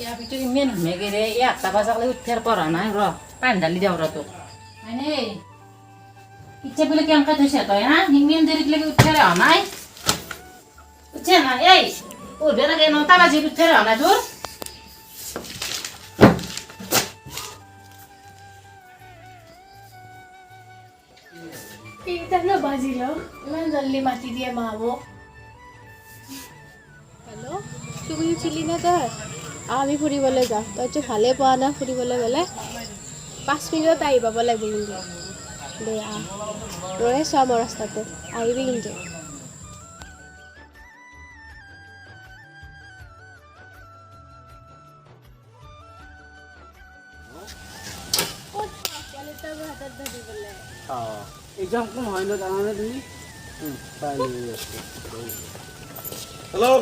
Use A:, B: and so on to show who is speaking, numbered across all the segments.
A: या पिटो इमेन मेगेरे या ताबाजाकले उठेर परा নাই ৰ পান ঢালি দিও ৰ তো মানে ইচ্ছে বলে কেন কা থৈছে তই হা ইমেন দেৰি লাগি উঠেৰ নাই উঠে না এই ও বেলা কে 9টা বাজি উঠেৰ নাই তোৰ
B: তিনটা বাজিল ইমান জলদি মাতি দিয়ে মাবো
C: হেল্ল' তুমি উঠিলি নে তই আমি ফুৰিবলৈ যাওঁ তইতো ভালেই পোৱা নাই ফুৰিবলৈ গ'লে 5 মিনিটত আহি পাব লাগিব কিন্তু দে ৰৈ আছোঁ আমাৰ ৰাস্তাতে আহিবি কিন্তু
D: এক্সাম কোন হয় না জানানে তুমি হ্যালো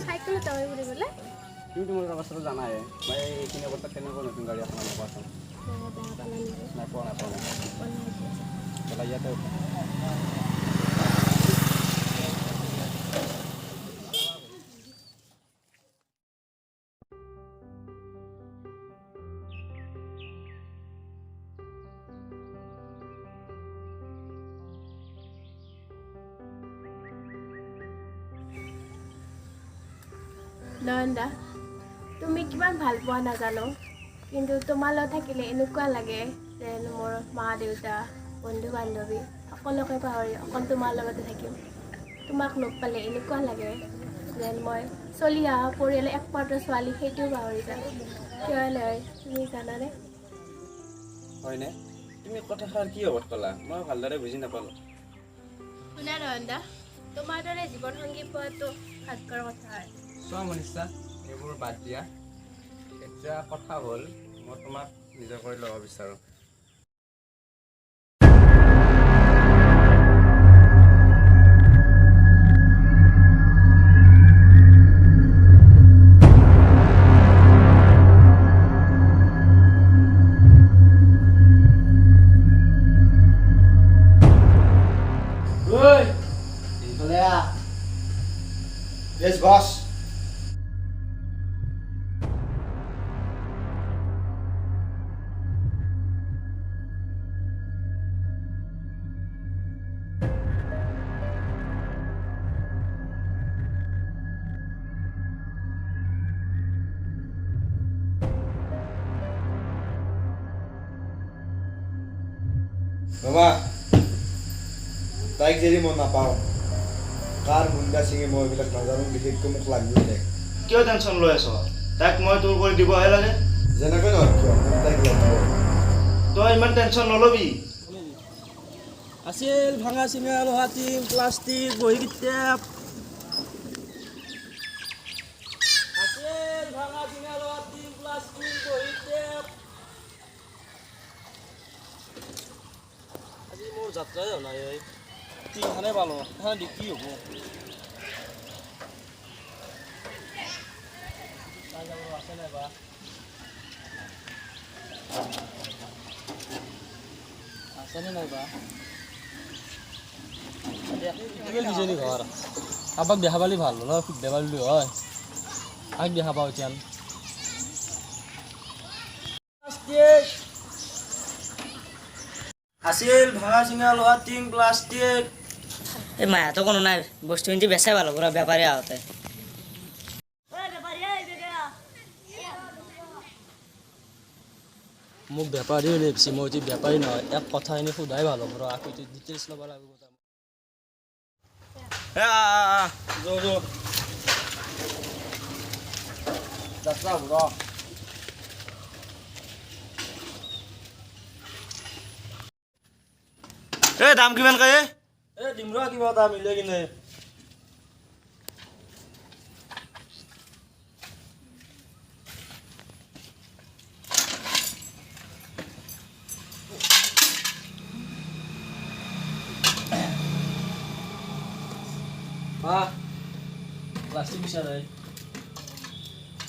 C: চাইকেলত যাবি ফুৰিবলৈ
D: তুমি তোমাৰ অৱস্থাটো জানাই মই এইখিনি অৱস্থাত কেনেকৈ নতুন গাড়ী এখন আনিব পাৰোঁ নাই পোৱা নাই ইয়াতে
B: নয়নদা তুমি কিমান ভাল পোৱা নাজানো কিন্তু তোমাৰ লগত থাকিলে এনেকুৱা লাগে যেন মোৰ মা দেউতা বন্ধু বান্ধৱী সকলোকে পাহৰি অকল তোমাৰ লগতে থাকিম তোমাক লগ পালে এনেকুৱা লাগে যেন মই চলি অহা পৰিয়ালৰ একমাত্ৰ ছোৱালী সেইটোও পাহৰি যাম কিয় নহয় তুমি জানানে
D: হয়নে তুমি কথাষাৰ কি অৱত ক'লা মই ভালদৰে বুজি নাপালোঁ
B: শুনা নয়নদা তোমাৰ দৰে জীৱন সংগী পোৱাটো ভাগ্যৰ কথা হয়
D: চোৱা মনীষা এইবোৰ বাদ দিয়া এতিয়া কথা হ'ল মই তোমাক নিজৰ কৰি ল'ব বিচাৰোঁ
E: Yes, boss. Mama, তাইক যদি মই নাপাওঁ কাৰ গুণ্ডা চিঙি মই এইবিলাক নাজানো বিশেষকৈ মোক লাগিবই তাইক
F: কিয় টেনশ্যন লৈ আছ তাইক মই তোৰ কৰি দিবহে লাগে
E: যেনেকৈ নহয় কিয় মোক তাইক লাগিব
F: তই ইমান টেনশ্যন নলবি
D: আছিল ভাঙা চিঙা লোহা টিং প্লাষ্টিক বহি কিতাপ আছিল ভাঙা চিঙা লোহা টিং প্লাষ্টিক বহি কিতাপ আজি মোৰ যাত্ৰাই হোৱা নাই এই টিংখানে পালোঁ এখন কি হ'ব আছে নাই বা আছেনে নাই বা কিজনী ঘৰ কাৰোবাক দেখা পালি ভাল ন সুবিধা পালি হয় আগ দেখা পাওঁ এতিয়া আছিল ভাঙা চিঙা লোহা টিং প্লাষ্টিক
A: এই মায়া তো কোনো নাই বস্তু কিনতে বেচাই ভালো পুরা ব্যাপারে আহতে
D: মোক বেপাৰী নেপছি মই যদি বেপাৰী নহয় এক কথা এনে সোধাই ভাল হ'ব আকৌ ডিটেইলছ ল'ব লাগিব যাত্ৰা হ'ব
F: এই দাম কিমান কয়
D: এই দিম ৰ কিবা এটা মিলে কিনে
G: প্লাষ্টিক বিচাৰে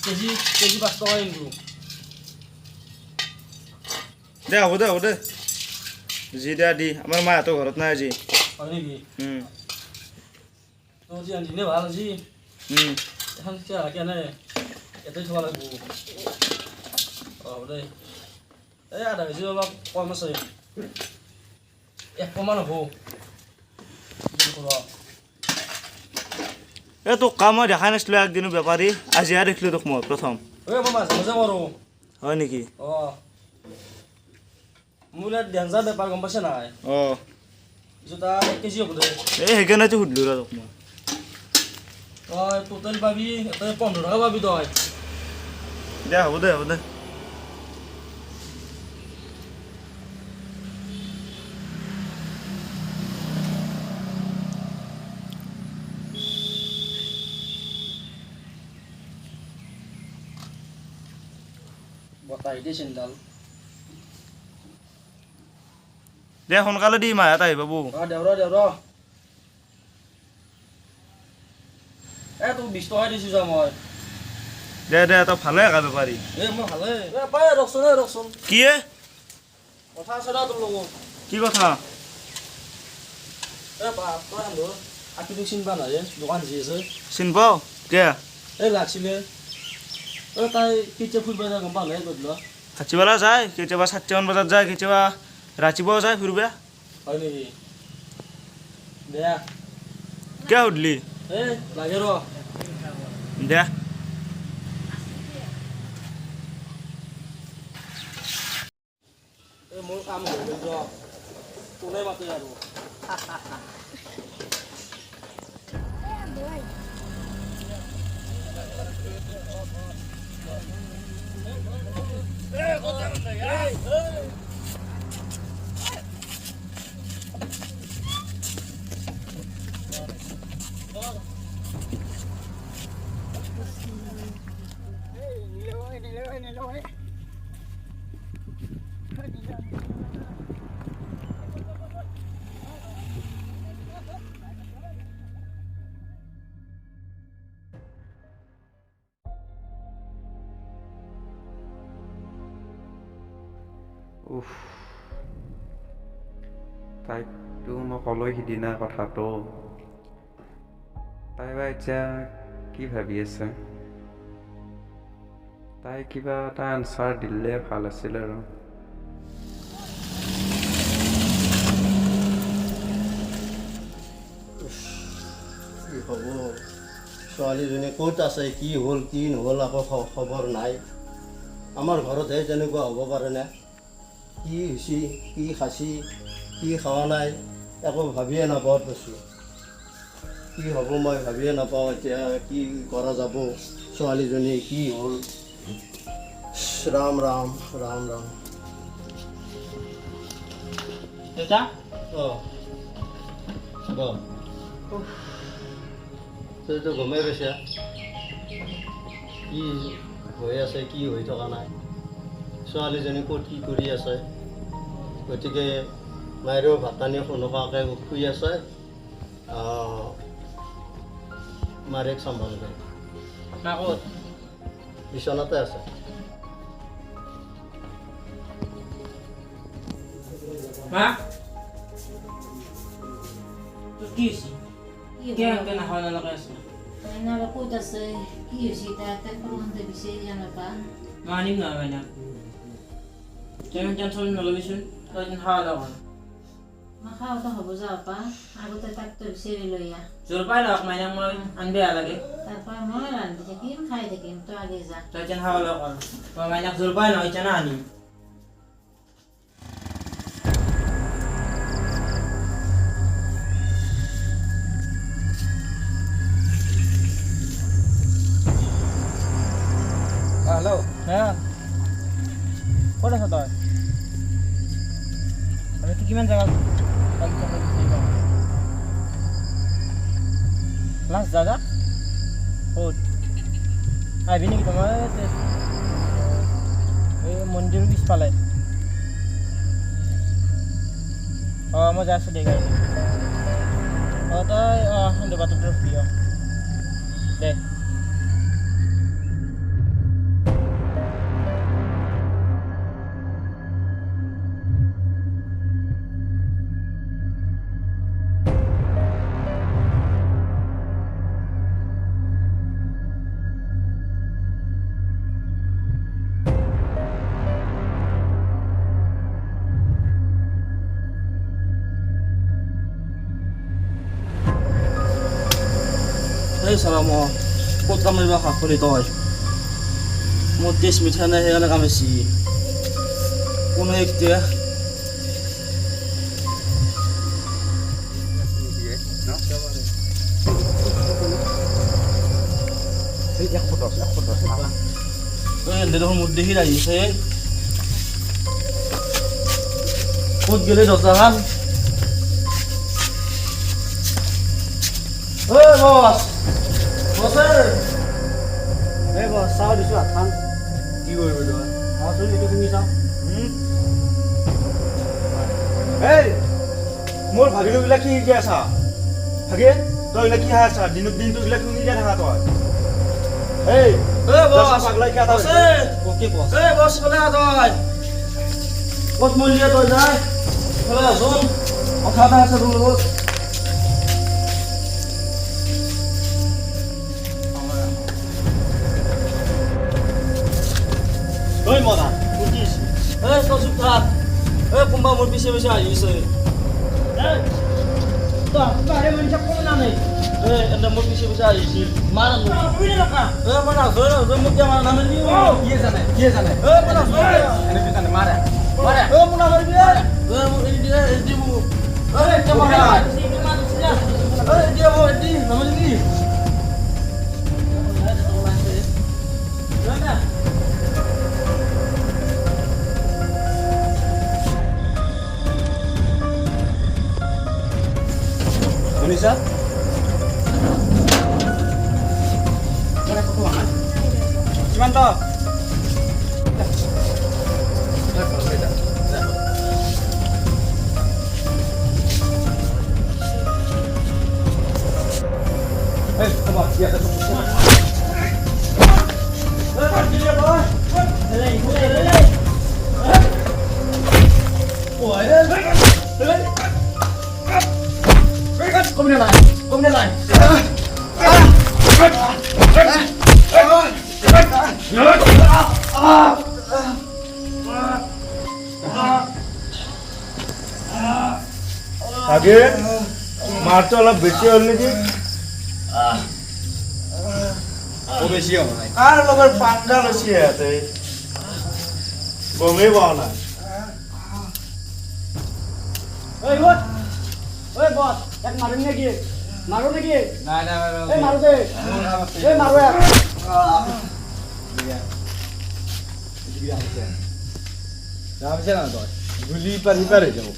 G: কেজি 5 টকা কিন্তু
F: দে হ'ব দে যি দিয়া দি আমাৰ মাহঁতৰ ঘৰত নাই আজি
G: হয় নেকি
F: হুম
G: তো আজি আনিলে ভাল আজি
F: হুম
G: এখন চিয়া কেনে ইয়াতে থব লাগিব হ'ব দে এই আধা কেজি অলপ কম আছে 1 মান হ'ব
F: এই তোক কাম মই দেখাই নাছিলোঁ একদিনো বেপাৰী আজিহে দেখিলোঁ তোক মই প্ৰথম
G: মই মাজে মাজে মাৰোঁ
F: হয় নেকি
G: মোৰ ইয়াত ডেঞ্জাৰ বেপাৰ গম পাইছে নাই
F: অঁ
G: পিছত 1 কেজি হ'ব দে
F: এই সেইকাৰণেতো সুধিলোঁ ৰ তোক মই
G: তই টোটেল পাবি তই 15 টকা পাবি তই
F: দে হ'ব দে
G: বতাই দিয়ে চেণ্ডাল
F: দে সোনকালে দি মাহঁত আহিব বৌ
G: দেওৰ তোক 20 টকা দিছোঁ যা মই
F: দে তই ভালে একা বেপাৰী
G: মই ভালে পাই ৰচোন
F: কি
G: কথা আছে না তোৰ লগত
F: কি কথা
G: তই আকিটোক চিনবা নাই দোকান যি আছে
F: চিন পাওঁ কিয়
G: লাগছিলে তাই কেতিয়া ফুৰিব যায় গম পালে গধূলা
F: ভাটিবেলা যায় কেতিয়াবা 7টামান বজাত যায় কেতিয়াবা ৰাতিপুৱাও যায় ফুৰিব
G: হয় নেকি দে
F: কিয় সুধিলি
G: লাগে ৰ
F: দে
G: মোৰ কাম হৈ গ'ল ৰ কোনে মাতে আৰু
H: তাইকতো মই ক'লৈ সিদিনা কথাটো তাই বা এতিয়া কি ভাবি আছে তাই কিবা এটা আনচাৰ দিলে ভাল আছিল আৰু
I: কি হ'ব ছোৱালীজনী ক'ত আছে কি হ'ল কি নহ'ল আকৌ খবৰ নাই আমাৰ ঘৰতহে তেনেকুৱা হ'ব পাৰেনে কি হৈছে কি খাইছি কি খোৱা নাই একো ভাবিয়ে নাপাওঁ পাইছোঁ কি হ'ব মই ভাবিয়ে নাপাওঁ এতিয়া কি কৰা যাব ছোৱালীজনী কি হ'ল ৰাম ৰাম ৰাম ৰাম
G: দেউতা
I: তইতো গমেই পাইছা কি হৈ আছে কি হৈ থকা নাই ছোৱালীজনী ক'ত কি কৰি আছে গতিকে মায়েৰেও ভাত পানী নোখোৱাকৈ শুই আছে মায়েক চম্ভালিব
G: ক'ত
I: বিচনাতে আছে
G: মা তোৰ কি হৈছে কেনেকৈ নাখাওঁ নালাগে আছে
A: মাইনাৰ ক'ত আছে কি হৈছে তাতে প্ৰমাণতে বিচাৰি নাপা
G: মই আনিম নহয় মাইনা টেনশ্যন নল'বিচোন তই খাৱা দাৱা কৰ
A: মই খাওঁতে হ'ব যাওঁপা আগতে তাকতো বিচাৰি লৈ আহ
G: জলপাই লওক মাইনাক মই আনি বেয়া লাগে
A: তাৰপৰা মই ৰান্ধি থাকিম খাই থাকিম তই আগে যা
G: তই এতিয়া খাৱা দাৱা কৰ মই মাইনাক জলপাই নহয় এতিয়া না আনিম
D: হেল্ল' ক'ত আছ তই আমি কিমান জেগা লাষ্ট জাগা ক'ত আহিবি নেকি তই এই মন্দিৰৰ পিছফালে মই যাই আছোঁ দে গাড়ী
G: তই বাটতে ৰখি দে এই চালা মই ক'ত কামৰিবা শাক কৰি তই মোৰ তেজ মিঠা নাই সেইকাৰণে কামাইছি কোনো এতিয়া দেখোন মোৰ দেখি আহিছে ক'ত গেলে দহটাখান ঐ বছ এই বছ চাওঁ দিছোঁ হাতখন
E: কি কৰিবি তই
G: চাওঁচোন এইটো শুনি চাওঁ
F: এই মোৰ ভাগিনবিলাক কি শিকি আছা ভাগে তই এইবিলাক কি খাই আছা দিনক দিনটো এইবিলাক শুনি দিয়া থাকা তই এই
G: বছ
F: পাগলাই কিয়
G: বছ অ'কে বছ এই বছ ক'লে তই ক'ত মূল্য তই যায় ক'লে আছোন কথা এটা আছে তোৰ লগত
F: তই মনা উঠিছ
G: এই তই চুপ থাক এই কোনোবা মোৰ পিছে পিছে আহিছে এনে মোৰ পিছে পিছে আহিছিল মাৰ মোক নাজয় মোক কিয় মাৰ নামাৰিবি
D: কি জানে
G: মই নাজয়
D: এনেকৈ জানে মাৰে
G: মোক নামাৰিবি মোক এৰি দিয়ে এৰি দি মোক এতিয়া মই এৰি নামাৰিবি
F: শুনিছা
G: কিমান টকা
F: ভাগে মাৰটো অলপ বেছি হ'ল নেকি
D: বেছি হ'ব নাই
F: কাৰ লগত পাণ্ডা লৈছে ইয়াতে গমেই পোৱা নাই
D: নাই তই গুলি পাৰি পাৰ হৈ যাব